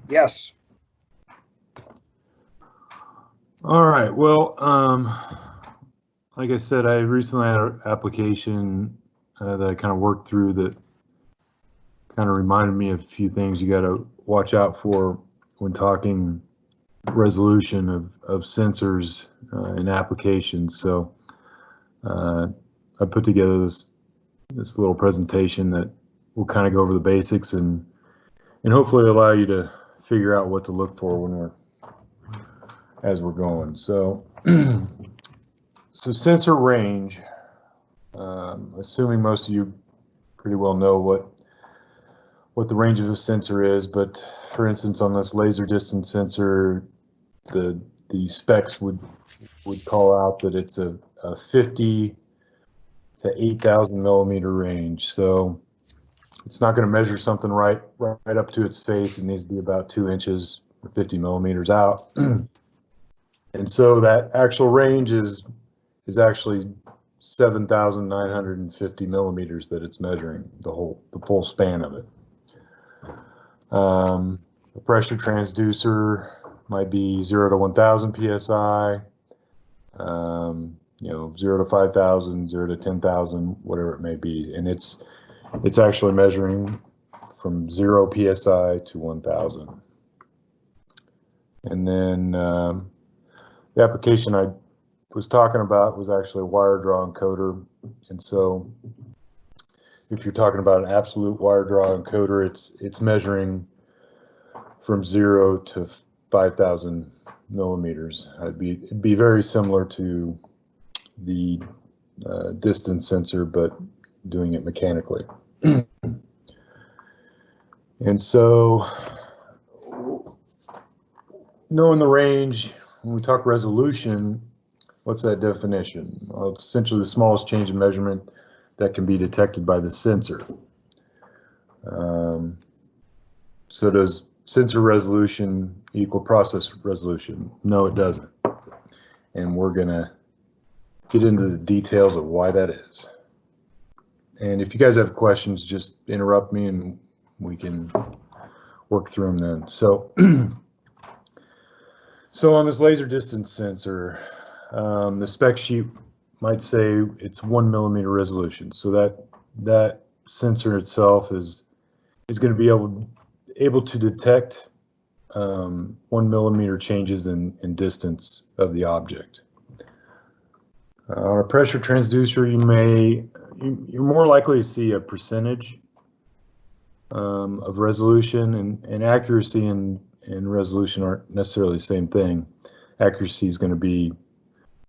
Yes. All right. Well, like I said, I recently had an application that I kind of worked through that kind of reminded me of a few things you got to watch out for when talking resolution of sensors in applications. So I put together this little presentation that will kind of go over the basics and hopefully allow you to figure out what to look for when as we're going. So so sensor range, assuming most of you pretty well know what the range of a sensor is, but for instance on this laser distance sensor, the specs would call out that it's a 50 to 8,000 millimeter range. So it's not going to measure something right up to its face. It needs to be about 2 inches or 50 millimeters out. And so that actual range is actually 7,950 millimeters that it's measuring, the full span of it. The pressure transducer might be 0 to 1,000 psi, 0 to 5,000, 0 to 10,000, whatever it may be, and it's actually measuring from 0 psi to 1,000. And then the application I was talking about was actually a wire draw encoder, and so if you're talking about an absolute wire draw encoder, it's measuring from 0 to 5,000 millimeters. It'd be very similar to the distance sensor, but doing it mechanically. And so knowing the range, when we talk resolution, what's that definition? Well, it's essentially the smallest change in measurement that can be detected by the sensor. So does sensor resolution equal process resolution? No, it doesn't. And we're going to get into the details of why that is. And if you guys have questions, just interrupt me and we can work through them then. So, so on this laser distance sensor, the spec sheet might say it's 1 millimeter resolution. So that sensor itself is going to be able to detect 1 millimeter changes in distance of the object. On a pressure transducer, you're more likely to see a percentage of resolution, and accuracy and resolution aren't necessarily the same thing. Accuracy is going to be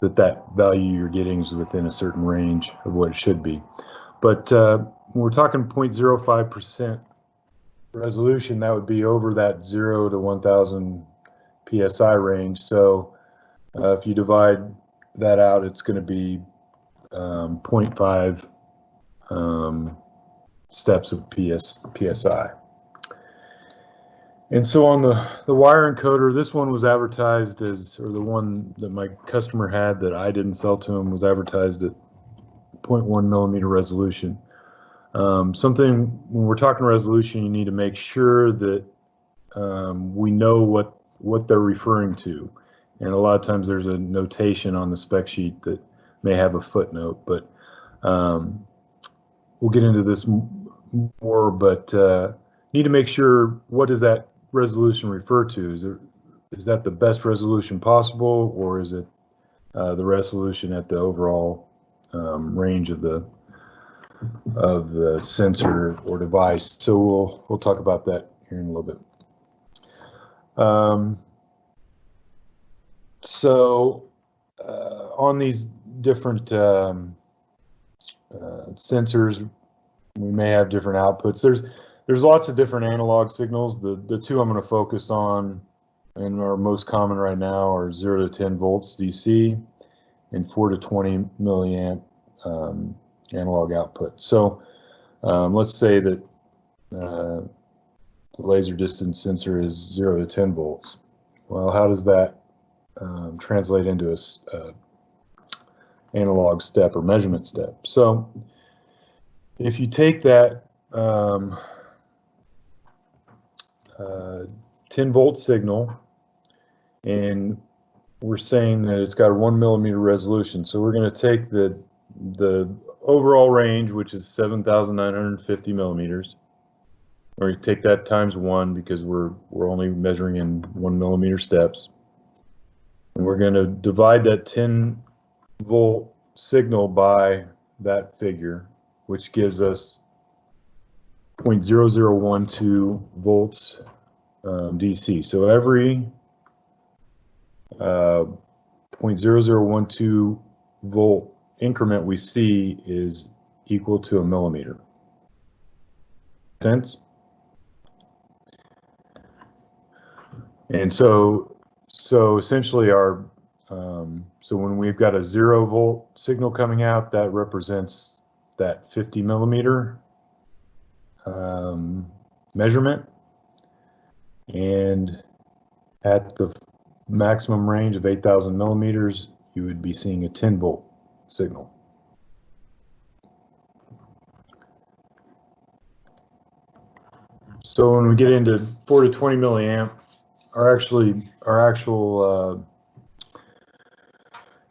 that value you're getting is within a certain range of what it should be. But when we're talking 0.05% resolution, that would be over that 0 to 1,000 psi range. So if you divide that out, it's going to be 0.5 steps of psi. And so on the wire encoder, this one was advertised as, or the one that my customer had that I didn't sell to him was advertised at 0.1 millimeter resolution. Something, when we're talking resolution, you need to make sure that we know what they're referring to. And a lot of times there's a notation on the spec sheet that may have a footnote, but we'll get into this more, but need to make sure, what does that resolution refer to? Is that the best resolution possible, or is it the resolution at the overall range of the sensor or device? So we'll talk about that here in a little bit. So on these different sensors, we may have different outputs. There's lots of different analog signals. The two I'm going to focus on and are most common right now are 0 to 10 volts DC and 4 to 20 milliamp analog output. So let's say that the laser distance sensor is 0 to 10 volts. Well, how does that translate into a analog step or measurement step? So if you take that 10-volt signal, and we're saying that it's got a 1 millimeter resolution. So we're going to take the overall range, which is 7,950 millimeters. We're going to take that times 1 because we're only measuring in 1 millimeter steps. And we're going to divide that 10-volt signal by that figure, which gives us 0.0012 volts DC. So every 0.0012 volt increment we see is equal to a millimeter. Sense? And so essentially our so when we've got a 0-volt signal coming out, that represents that 50 millimeter measurement, and at the maximum range of 8,000 millimeters, you would be seeing a 10-volt signal. So when we get into 4 to 20 milliamp, our actual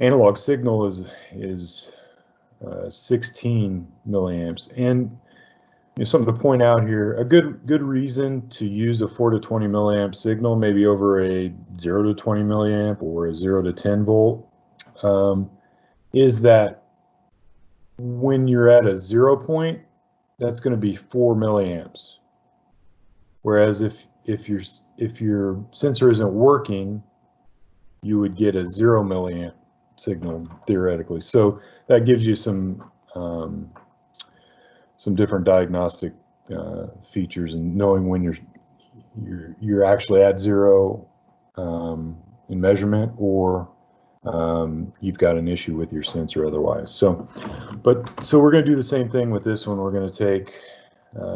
analog signal is 16 milliamps. And something to point out here, a good reason to use a 4 to 20 milliamp signal, maybe over a 0 to 20 milliamp or a 0 to 10 volt, is that when you're at a 0 point, that's going to be 4 milliamps. Whereas if your sensor isn't working, you would get a 0 milliamp signal theoretically. So that gives you some different diagnostic features, and knowing when you're actually at 0 in measurement, or you've got an issue with your sensor otherwise. So we're going to do the same thing with this one. We're going to take,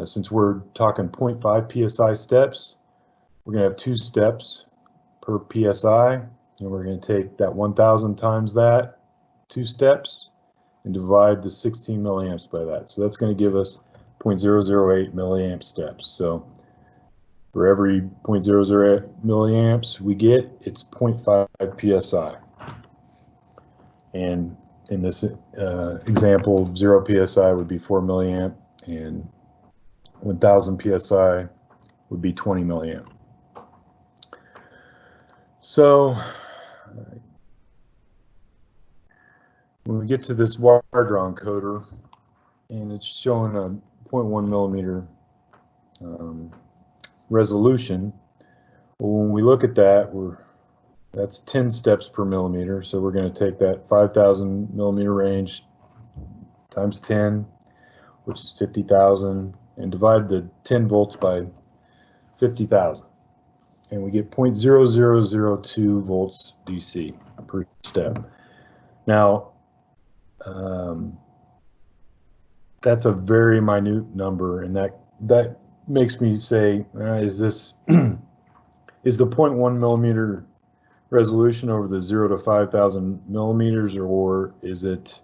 since we're talking 0.5 psi steps, we're going to have 2 steps per psi, and we're going to take that 1,000 times that 2 steps and divide the 16 milliamps by that. So that's going to give us 0.008 milliamp steps. So for every 0.008 milliamps we get, it's 0.5 psi. And in this example, 0 psi would be 4 milliamp, and 1,000 psi would be 20 milliamp. So when we get to this wire draw encoder, and it's showing a 0.1 millimeter resolution, well, when we look at that, that's 10 steps per millimeter. So we're going to take that 5,000 millimeter range times 10, which is 50,000, and divide the 10 volts by 50,000. And we get 0.0002 volts DC per step. Now, that's a very minute number, and that makes me say, is this is the 0.1 millimeter resolution over the 0 to 5,000 millimeters, or is it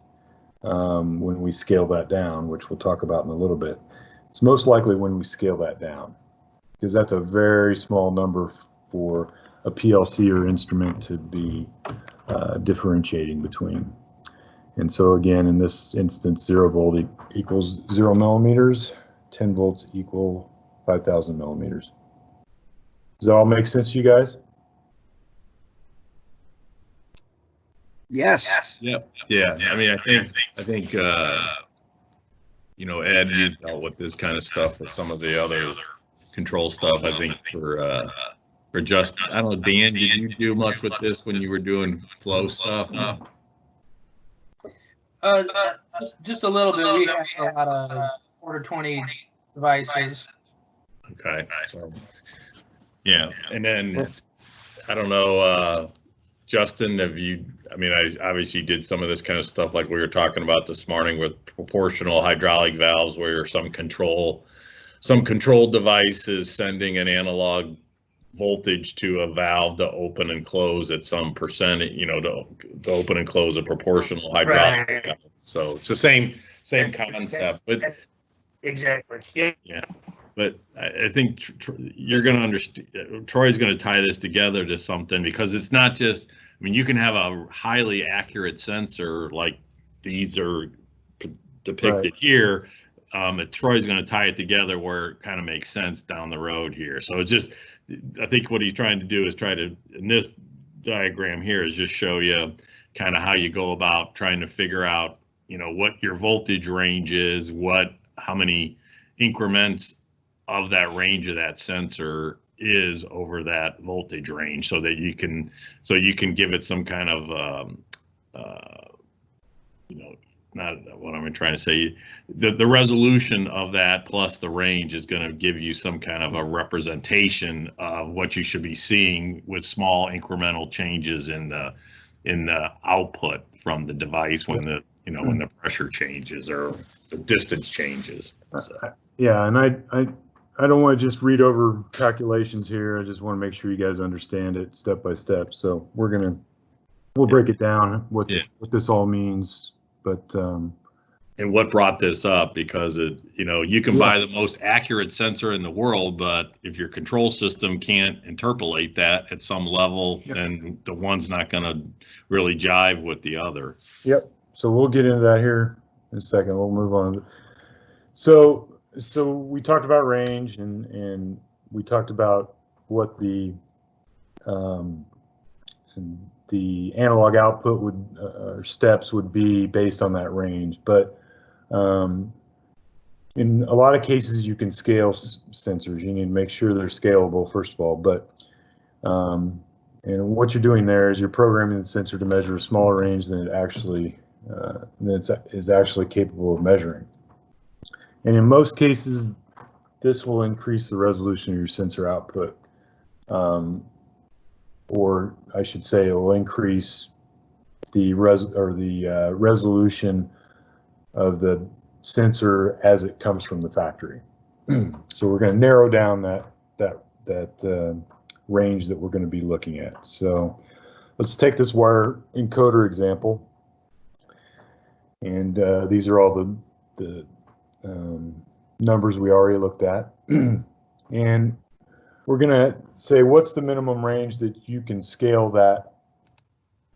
when we scale that down, which we'll talk about in a little bit? It's most likely when we scale that down, because that's a very small number for a PLC or instrument to be differentiating between. And so again, in this instance, 0 volt equals 0 millimeters, 10 volts equal 5,000 millimeters. Does that all make sense to you guys? Yes. Yep. Yeah. I mean, I think you know, Ed, you dealt with this kind of stuff with some of the other control stuff. I think for just, I don't know, Dan, did you do much with this when you were doing flow stuff? Just a little bit. We have a lot of 4 to 20 devices. Okay. So, yeah. And then, I don't know, Justin, have you, I mean, I obviously did some of this kind of stuff like we were talking about this morning with proportional hydraulic valves, where some control device is sending an analog voltage to a valve to open and close at some percentage, you know, to open and close a proportional hydraulic valve. So it's the same concept, but exactly. Yeah. Yeah. But I think you're going to understand. Troy's going to tie this together to something, because it's not just. I mean, you can have a highly accurate sensor like these are depicted here. Troy's going to tie it together where it kind of makes sense down the road here. So it's just, I think what he's trying to do is try to, in this diagram here, is just show you kind of how you go about trying to figure out, you know, what your voltage range is, how many increments of that range of that sensor is over that voltage range, so that you can give it some kind of you know, not what I'm trying to say, the resolution of that plus the range is going to give you some kind of a representation of what you should be seeing with small incremental changes in the output from the device when the, you know, when the pressure changes or the distance changes. So. Yeah, and I don't want to just read over calculations here. I just want to make sure you guys understand it step by step. So we'll break it down what this all means. But and what brought this up, because it, you know, you can buy the most accurate sensor in the world, but if your control system can't interpolate that at some level, then the one's not going to really jive with the other. Yep. So we'll get into that here in a second. We'll move on. So we talked about range, and we talked about what the analog output would or steps would be based on that range. But in a lot of cases, you can scale sensors. You need to make sure they're scalable, first of all. But and what you're doing there is you're programming the sensor to measure a smaller range than it is actually capable of measuring. And in most cases, this will increase the resolution of your sensor output. Or I should say, it will increase the resolution of the sensor as it comes from the factory. So we're going to narrow down that range that we're going to be looking at. So let's take this wire encoder example, and these are all the numbers we already looked at, and we're going to say, what's the minimum range that you can scale that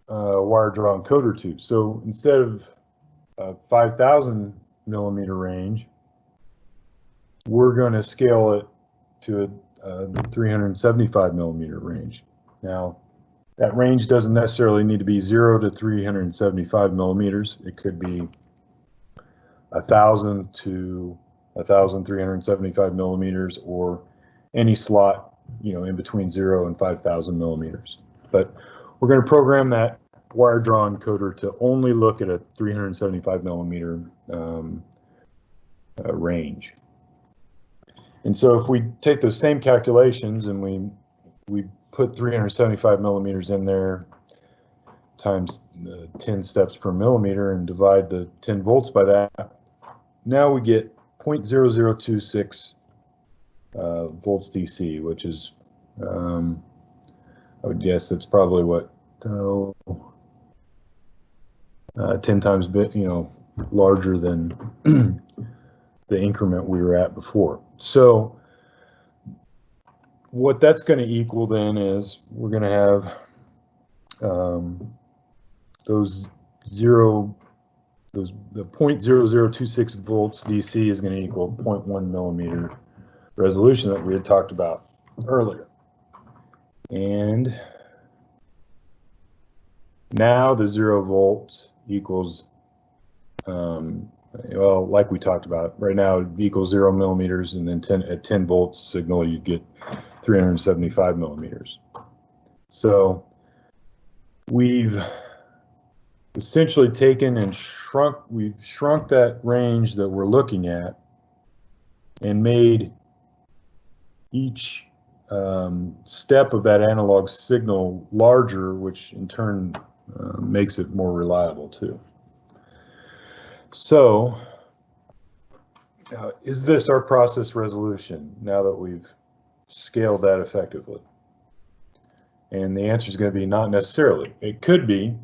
wire draw encoder to? So instead of a 5,000 millimeter range, we're going to scale it to a 375 millimeter range. Now, that range doesn't necessarily need to be 0 to 375 millimeters. It could be 1,000 to 1,375 millimeters, or any slot, you know, in between 0 and 5,000 millimeters. But we're going to program that wire draw encoder to only look at a 375 millimeter range. And so if we take those same calculations and we put 375 millimeters in there times 10 steps per millimeter and divide the 10 volts by that, now we get 0.0026 volts DC, which is, I would guess that's probably what, 10 times larger than the increment we were at before. So what that's going to equal then is we're going to have the 0.0026 volts DC is going to equal 0.1 millimeter resolution that we had talked about earlier. And now the 0 volts equals, well, like we talked about, right now it equals 0 millimeters, and then at 10 volts signal you get 375 millimeters. So we've essentially taken and shrunk that range that we're looking at and made each step of that analog signal larger, which in turn makes it more reliable too. So is this our process resolution now that we've scaled that effectively? And the answer is going to be not necessarily. It could be,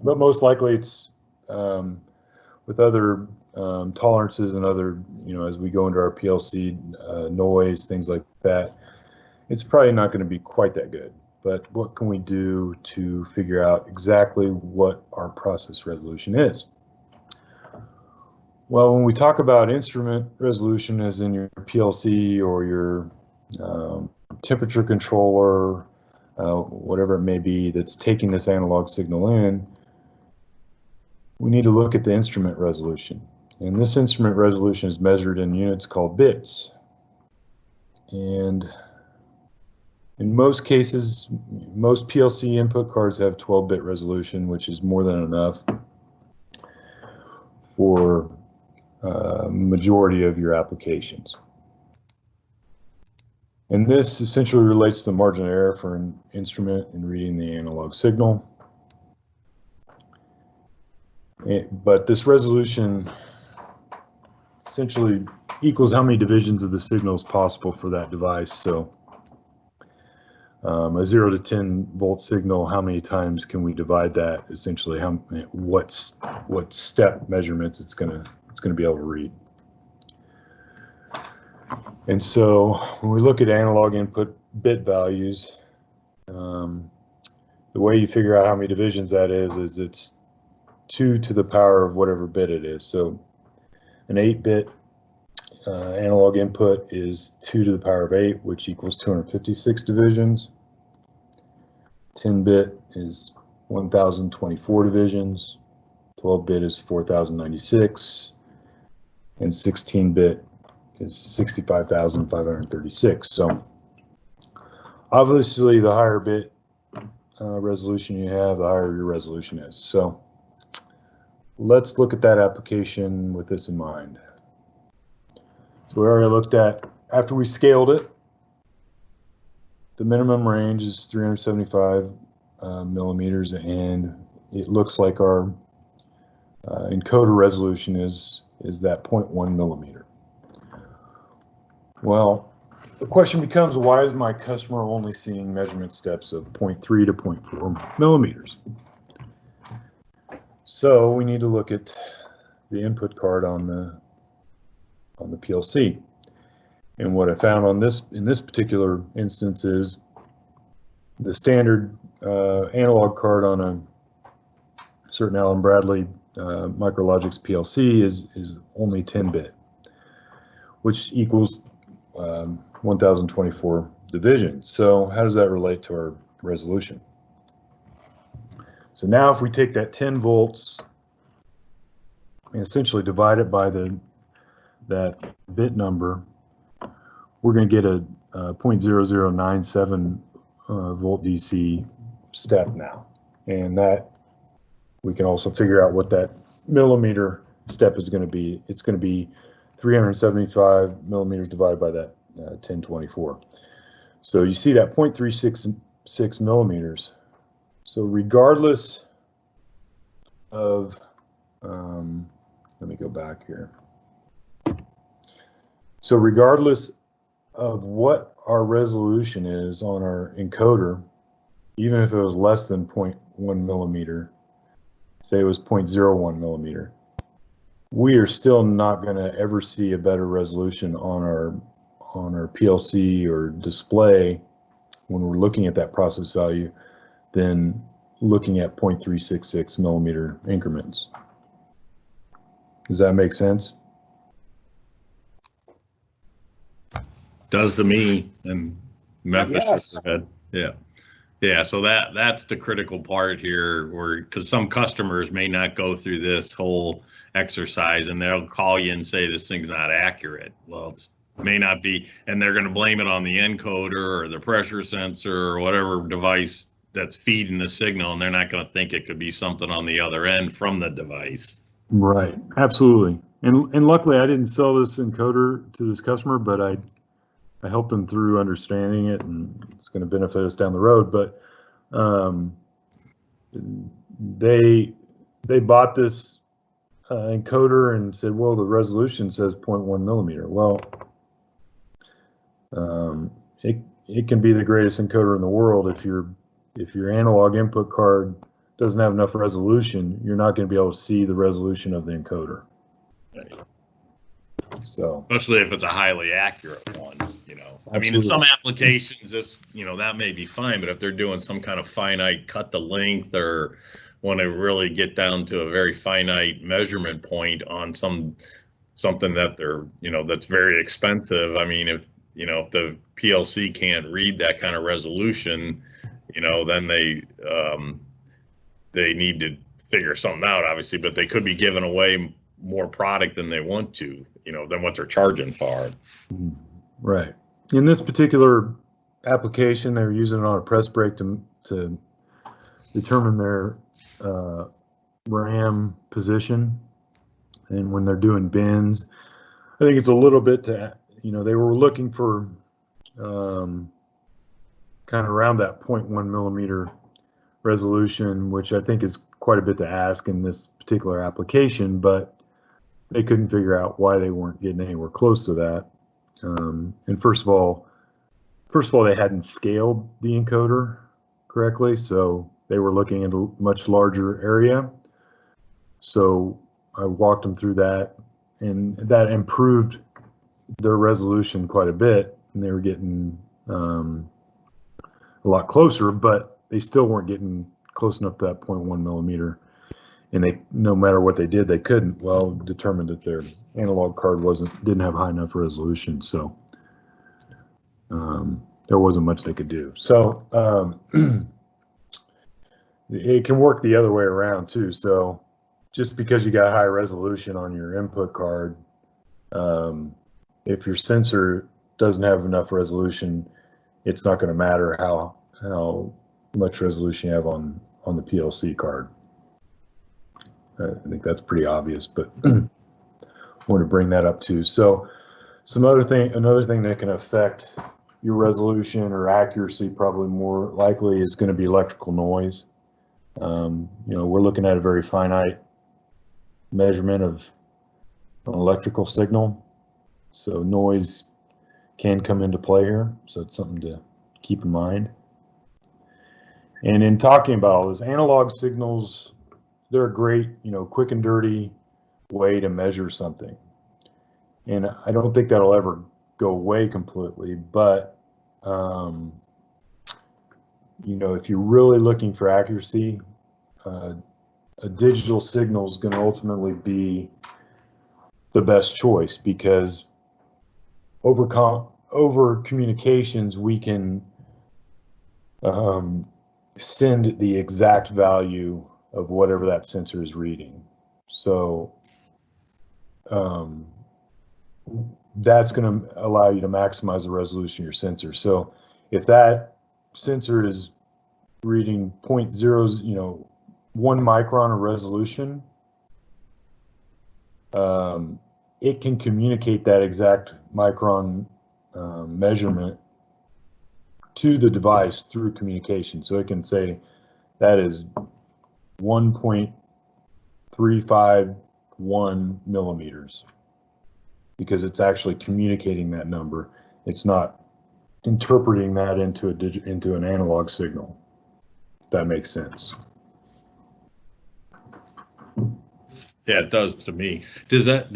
but most likely it's with other tolerances and other, as we go into our PLC, noise, things like that, it's probably not going to be quite that good. But what can we do to figure out exactly what our process resolution is? Well, when we talk about instrument resolution, as in your PLC or your temperature controller, whatever it may be that's taking this analog signal in, we need to look at the instrument resolution. And this instrument resolution is measured in units called bits. And in most cases, most PLC input cards have 12-bit resolution, which is more than enough for majority of your applications. And this essentially relates to the margin of error for an instrument in reading the analog signal. But this resolution essentially equals how many divisions of the signal is possible for that device. So a 0 to 10 volt signal, how many times can we divide that? Essentially, what step measurements it's going to be able to read. And so when we look at analog input bit values, the way you figure out how many divisions that is it's 2 to the power of whatever bit it is. So an 8-bit analog input is 2 to the power of 8, which equals 256 divisions. 10-bit is 1024 divisions. 12-bit is 4096. And 16-bit is 65,536. So obviously, the higher bit resolution you have, the higher your resolution is. So let's look at that application with this in mind. So we already looked at, after we scaled it, the minimum range is 375 millimeters, and it looks like our encoder resolution is that 0.1 millimeter. Well, the question becomes, why is my customer only seeing measurement steps of 0.3 to 0.4 millimeters? So we need to look at the input card on the PLC. And what I found in this particular instance is the standard analog card on a certain Allen Bradley Micrologix PLC is only 10-bit, which equals 1024 divisions. So how does that relate to our resolution? So now if we take that 10 volts and essentially divide it by that bit number, we're going to get a 0.0097 volt DC step now. And that we can also figure out what that millimeter step is going to be. It's going to be 375 millimeters divided by that 1024. So you see that 0.366 millimeters. So regardless of, let me go back here. So regardless of what our resolution is on our encoder, even if it was less than 0.1 millimeter, say it was 0.01 millimeter, we are still not going to ever see a better resolution on our PLC or display when we're looking at that process value than looking at 0.366 millimeter increments. Does that make sense? Does to me, and Memphis Yes. said, yeah. So that's the critical part here, where because some customers may not go through this whole exercise and they'll call you and say this thing's not accurate. Well, it may not be, and they're going to blame it on the encoder or the pressure sensor or whatever device that's feeding the signal, and they're not going to think it could be something on the other end from the device. Right, absolutely. And luckily I didn't sell this encoder to this customer, but I helped them through understanding it, and it's going to benefit us down the road. But they bought this encoder and said, well, the resolution says 0.1 millimeter. Well, it can be the greatest encoder in the world. If your analog input card doesn't have enough resolution, you're not going to be able to see the resolution of the encoder. So, especially if it's a highly accurate one, you know. I mean, in Absolutely. some applications, this, you know, that may be fine, but if they're doing some kind of finite cut to length or want to really get down to a very finite measurement point on something that they're, you know, that's very expensive. I mean, if, you know, if the PLC can't read that kind of resolution, you know, then they need to figure something out, obviously, but they could be giving away more product than they want to, you know, than what they're charging for. right. In this particular application, they were using it on a press brake to determine their RAM position. And when they're doing bins, I think it's a little bit to, you know, they were looking for kind of around that 0.1 millimeter resolution, which I think is quite a bit to ask in this particular application, but they couldn't figure out why they weren't getting anywhere close to that. And first of all, they hadn't scaled the encoder correctly, so they were looking at a much larger area. So I walked them through that, and that improved their resolution quite a bit, and they were getting a lot closer, but they still weren't getting close enough to that 0.1 millimeter. And they, no matter what they did, they couldn't. Well, determined that their analog card didn't have high enough resolution, so there wasn't much they could do. So it can work the other way around too. So just because you got high resolution on your input card, if your sensor doesn't have enough resolution, it's not going to matter how much resolution you have on the PLC card. I think that's pretty obvious, but I want to bring that up too. So another thing that can affect your resolution or accuracy, probably more likely, is going to be electrical noise. You know, we're looking at a very finite measurement of an electrical signal, so noise can come into play here. So it's something to keep in mind. And in talking about all this, analog signals, they're a great, you know, quick and dirty way to measure something. And I don't think that'll ever go away completely, but you know, if you're really looking for accuracy, a digital signal is going to ultimately be the best choice, because over communications, we can send the exact value of whatever that sensor is reading. So that's going to allow you to maximize the resolution of your sensor. So if that sensor is reading 0.0, you know, 1 micron of resolution, it can communicate that exact micron measurement to the device through communication. So it can say that is 1.351 millimeters, because it's actually communicating that number. It's not interpreting that into an analog signal, if that makes sense. Yeah, it does to me. Does that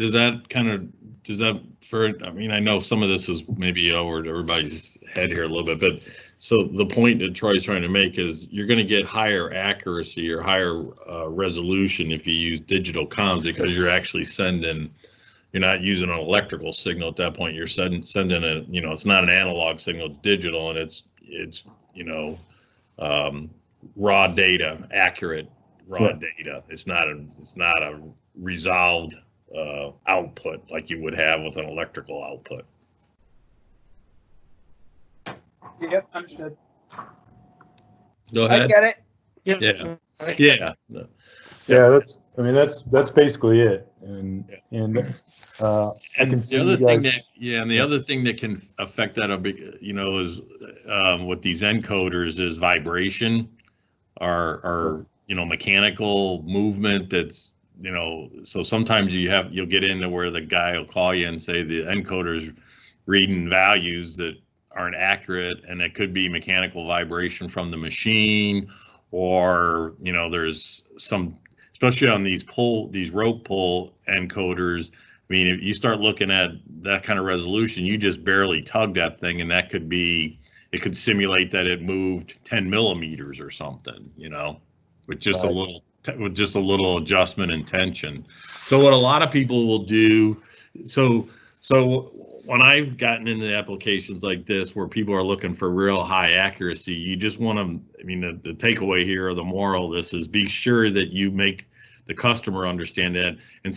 for, I mean, I know some of this is maybe over to everybody's head here a little bit, but so the point that Troy's trying to make is you're going to get higher accuracy or higher resolution if you use digital comms, because you're actually sending, you're not using an electrical signal at that point. You're sending a, you know, it's not an analog signal, it's digital, and it's you know, raw data, accurate raw data. It's not a resolved output like you would have with an electrical output. Yep, understood. Go ahead. I get it. Yep. Yeah. Yeah, that's basically it. And I can see the other you thing guys, that, and the other thing that can affect that a bit, you know, is with these encoders is vibration, or you know, mechanical movement. That's, you know, so sometimes you'll get into where the guy will call you and say the encoder's reading values that aren't accurate, and it could be mechanical vibration from the machine, or, you know, there's some, especially on these rope pull encoders, mean, if you start looking at that kind of resolution, you just barely tug that thing, and that could be, it could simulate that it moved 10 millimeters or something, you know, with just a little, adjustment and tension. So what a lot of people will do, so when I've gotten into applications like this where people are looking for real high accuracy, you just want to, I mean, the takeaway here or the moral of this is be sure that you make the customer understand that. And